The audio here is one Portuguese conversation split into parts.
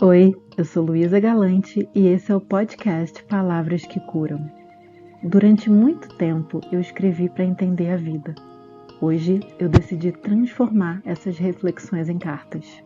Oi, eu sou Luísa Galante e esse é o podcast Palavras que Curam. Durante muito tempo eu escrevi para entender a vida. Hoje eu decidi transformar essas reflexões em cartas.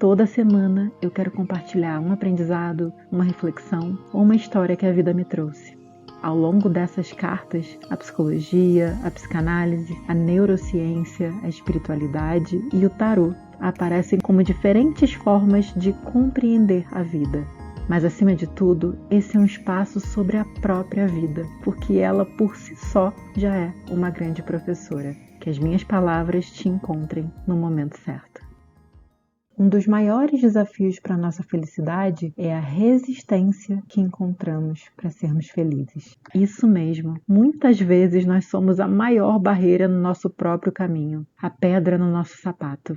Toda semana eu quero compartilhar um aprendizado, uma reflexão ou uma história que a vida me trouxe. Ao longo dessas cartas, a psicologia, a psicanálise, a neurociência, a espiritualidade e o tarô aparecem como diferentes formas de compreender a vida. Mas, acima de tudo, esse é um espaço sobre a própria vida, porque ela, por si só, já é uma grande professora. Que as minhas palavras te encontrem no momento certo. Um dos maiores desafios para a nossa felicidade é a resistência que encontramos para sermos felizes. Isso mesmo, muitas vezes nós somos a maior barreira no nosso próprio caminho, a pedra no nosso sapato.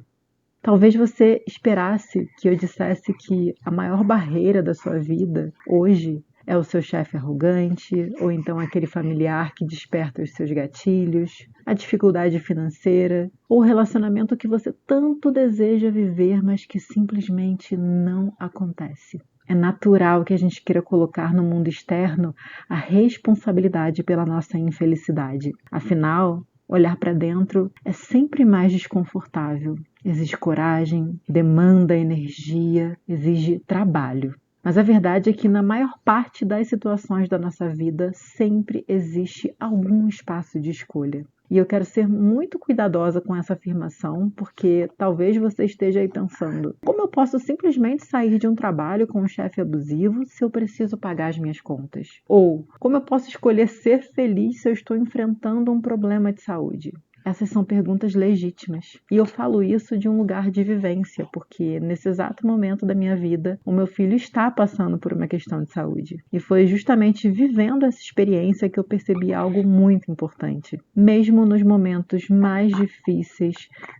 Talvez você esperasse que eu dissesse que a maior barreira da sua vida hoje é o seu chefe arrogante, ou então aquele familiar que desperta os seus gatilhos, a dificuldade financeira, ou o relacionamento que você tanto deseja viver, mas que simplesmente não acontece. É natural que a gente queira colocar no mundo externo a responsabilidade pela nossa infelicidade. Afinal, olhar para dentro é sempre mais desconfortável. Exige coragem, demanda energia, exige trabalho. Mas a verdade é que na maior parte das situações da nossa vida sempre existe algum espaço de escolha. E eu quero ser muito cuidadosa com essa afirmação, porque talvez você esteja aí pensando: como eu posso simplesmente sair de um trabalho com um chefe abusivo se eu preciso pagar as minhas contas? Ou como eu posso escolher ser feliz se eu estou enfrentando um problema de saúde? Essas são perguntas legítimas. E eu falo isso de um lugar de vivência, porque nesse exato momento da minha vida, o meu filho está passando por uma questão de saúde. E foi justamente vivendo essa experiência que eu percebi algo muito importante. Mesmo nos momentos mais difíceis,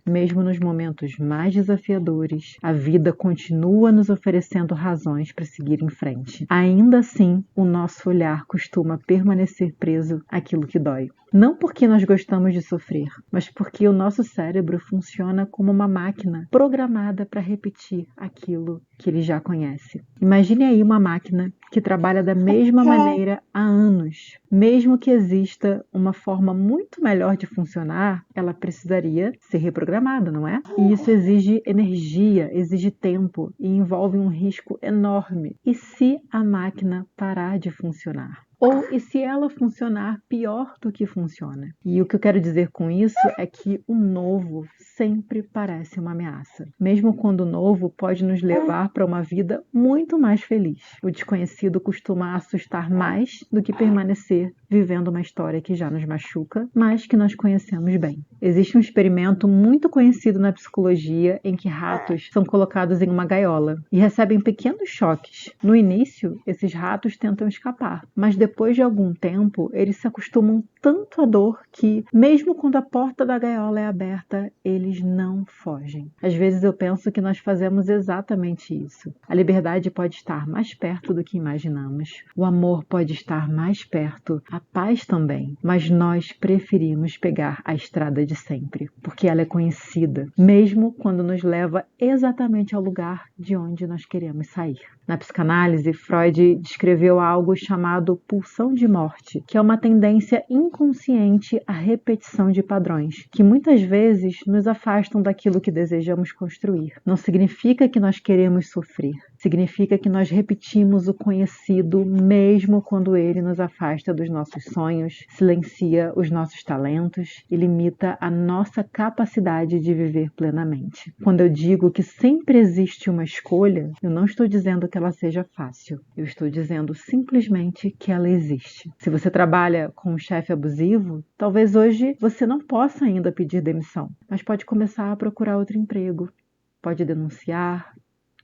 mesmo nos momentos mais desafiadores, a vida continua nos oferecendo razões para seguir em frente. Ainda assim, o nosso olhar costuma permanecer preso àquilo que dói. Não porque nós gostamos de sofrer, mas porque o nosso cérebro funciona como uma máquina programada para repetir aquilo que ele já conhece. Imagine aí uma máquina que trabalha da mesma maneira há anos. Mesmo que exista uma forma muito melhor de funcionar, ela precisaria ser reprogramada, não é? E isso exige energia, exige tempo e envolve um risco enorme. E se a máquina parar de funcionar? Ou e se ela funcionar pior do que funciona? E o que eu quero dizer com isso é que o novo sempre parece uma ameaça. Mesmo quando o novo pode nos levar para uma vida muito mais feliz. O desconhecido costuma assustar mais do que permanecer vivendo uma história que já nos machuca, mas que nós conhecemos bem. Existe um experimento muito conhecido na psicologia em que ratos são colocados em uma gaiola e recebem pequenos choques. No início, esses ratos tentam escapar, mas depois de algum tempo, eles se acostumam tanto à dor que, mesmo quando a porta da gaiola é aberta, eles não fogem. Às vezes eu penso que nós fazemos exatamente isso. A liberdade pode estar mais perto do que imaginamos, o amor pode estar mais perto, a paz também, mas nós preferimos pegar a estrada de sempre, porque ela é conhecida, mesmo quando nos leva exatamente ao lugar de onde nós queremos sair. Na psicanálise, Freud descreveu algo chamado pulsão de morte, que é uma tendência inconsciente à repetição de padrões, que muitas vezes nos afastam daquilo que desejamos construir. Não significa que nós queremos sofrer, significa que nós repetimos o conhecido mesmo quando ele nos afasta dos nossos sonhos, silencia os nossos talentos e limita a nossa capacidade de viver plenamente. Quando eu digo que sempre existe uma escolha, eu não estou dizendo que ela seja fácil. Eu estou dizendo simplesmente que ela existe. Se você trabalha com um chefe abusivo, talvez hoje você não possa ainda pedir demissão, mas pode começar a procurar outro emprego, pode denunciar,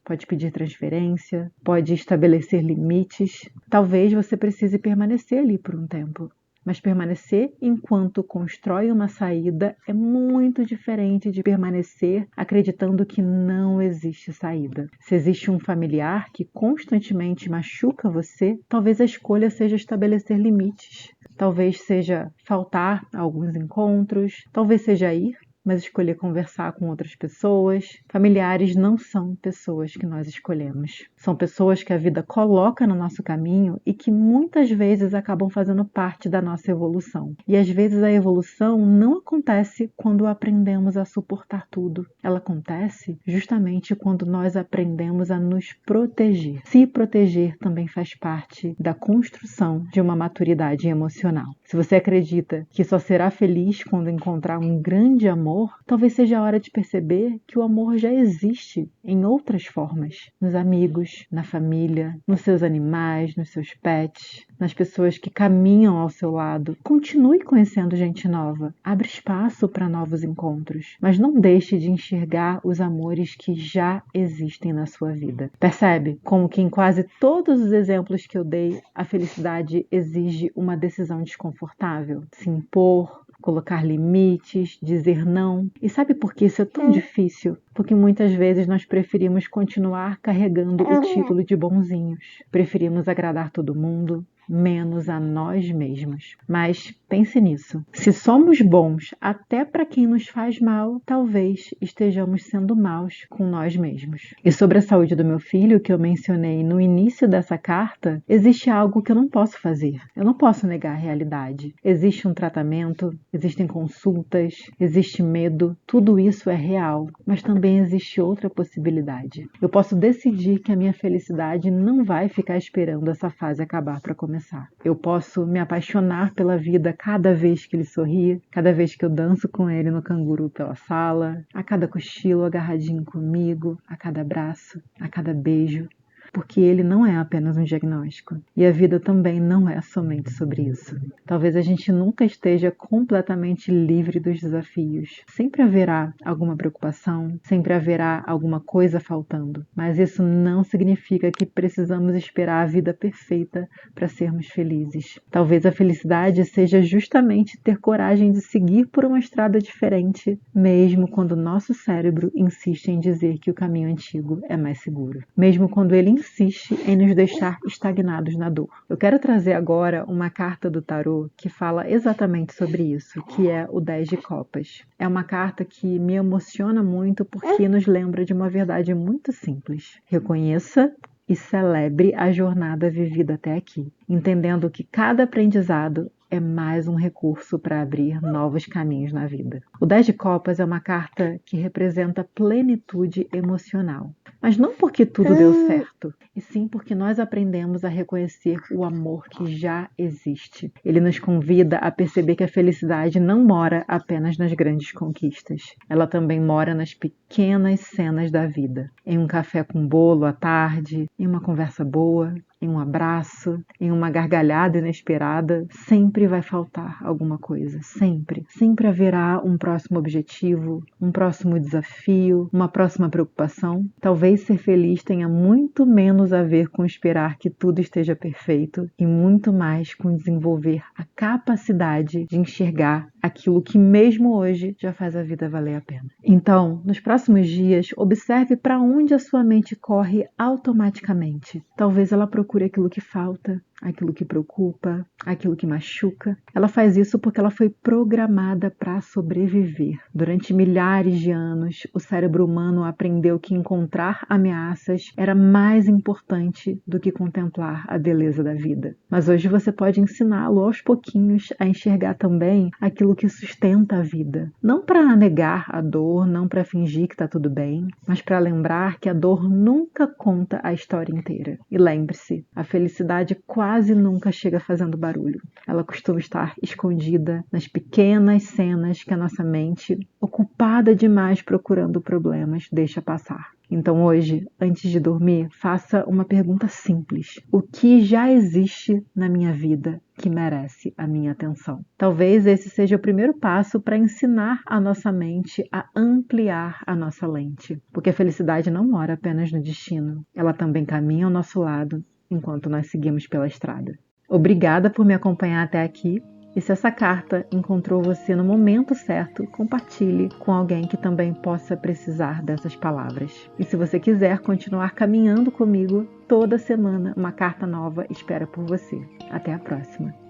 pode pedir transferência, pode estabelecer limites. Talvez você precise permanecer ali por um tempo. Mas permanecer enquanto constrói uma saída é muito diferente de permanecer acreditando que não existe saída. Se existe um familiar que constantemente machuca você, talvez a escolha seja estabelecer limites. Talvez seja faltar a alguns encontros, talvez seja ir, mas escolher conversar com outras pessoas. Familiares não são pessoas que nós escolhemos. São pessoas que a vida coloca no nosso caminho e que muitas vezes acabam fazendo parte da nossa evolução. E às vezes a evolução não acontece quando aprendemos a suportar tudo. Ela acontece justamente quando nós aprendemos a nos proteger. Se proteger também faz parte da construção de uma maturidade emocional. Se você acredita que só será feliz quando encontrar um grande amor, talvez seja a hora de perceber que o amor já existe em outras formas. Nos amigos, na família, nos seus animais, nos seus pets, nas pessoas que caminham ao seu lado. Continue conhecendo gente nova. Abre espaço para novos encontros. Mas não deixe de enxergar os amores que já existem na sua vida. Percebe como que em quase todos os exemplos que eu dei, a felicidade exige uma decisão desconfortável? Se impor, colocar limites, dizer não. E sabe por que isso é tão difícil? Porque muitas vezes nós preferimos continuar carregando o título de bonzinhos. Preferimos agradar todo mundo, menos a nós mesmos. Mas pense nisso. Se somos bons até para quem nos faz mal, talvez estejamos sendo maus com nós mesmos. E sobre a saúde do meu filho, que eu mencionei no início dessa carta, existe algo que eu não posso fazer. Eu não posso negar a realidade. Existe um tratamento, existem consultas, existe medo. Tudo isso é real, mas também existe outra possibilidade. Eu posso decidir que a minha felicidade não vai ficar esperando essa fase acabar para começar. Eu posso me apaixonar pela vida cada vez que ele sorri, cada vez que eu danço com ele no canguru pela sala, a cada cochilo agarradinho comigo, a cada abraço, a cada beijo. Porque ele não é apenas um diagnóstico. E a vida também não é somente sobre isso. Talvez a gente nunca esteja completamente livre dos desafios. Sempre haverá alguma preocupação, sempre haverá alguma coisa faltando. Mas isso não significa que precisamos esperar a vida perfeita para sermos felizes. Talvez a felicidade seja justamente ter coragem de seguir por uma estrada diferente, mesmo quando o nosso cérebro insiste em dizer que o caminho antigo é mais seguro. Mesmo quando ele insiste em nos deixar estagnados na dor. Eu quero trazer agora uma carta do tarô que fala exatamente sobre isso, que é o 10 de copas. É uma carta que me emociona muito porque nos lembra de uma verdade muito simples. Reconheça e celebre a jornada vivida até aqui, entendendo que cada aprendizado é mais um recurso para abrir novos caminhos na vida. O 10 de copas é uma carta que representa plenitude emocional. Mas não porque tudo deu certo, e sim porque nós aprendemos a reconhecer o amor que já existe. Ele nos convida a perceber que a felicidade não mora apenas nas grandes conquistas. Ela também mora nas pequenas cenas da vida. Em um café com bolo à tarde, em uma conversa boa, em um abraço, em uma gargalhada inesperada. Sempre vai faltar alguma coisa, sempre. Sempre haverá um próximo objetivo, um próximo desafio, uma próxima preocupação. Talvez ser feliz tenha muito menos a ver com esperar que tudo esteja perfeito e muito mais com desenvolver a capacidade de enxergar aquilo que mesmo hoje já faz a vida valer a pena. Então, nos próximos dias, observe para onde a sua mente corre automaticamente. Talvez ela procure aquilo que falta, aquilo que preocupa, aquilo que machuca. Ela faz isso porque ela foi programada para sobreviver. Durante milhares de anos, o cérebro humano aprendeu que encontrar ameaças era mais importante do que contemplar a beleza da vida. Mas hoje você pode ensiná-lo aos pouquinhos a enxergar também aquilo que sustenta a vida. Não para negar a dor, não para fingir que está tudo bem, mas para lembrar que a dor nunca conta a história inteira. E lembre-se, a felicidade quase nunca chega fazendo barulho. Ela costuma estar escondida nas pequenas cenas que a nossa mente, ocupada demais procurando problemas, deixa passar. Então hoje, antes de dormir, faça uma pergunta simples. O que já existe na minha vida que merece a minha atenção? Talvez esse seja o primeiro passo para ensinar a nossa mente a ampliar a nossa lente. Porque a felicidade não mora apenas no destino. Ela também caminha ao nosso lado enquanto nós seguimos pela estrada. Obrigada por me acompanhar até aqui. E se essa carta encontrou você no momento certo, compartilhe com alguém que também possa precisar dessas palavras. E se você quiser continuar caminhando comigo, toda semana uma carta nova espera por você. Até a próxima!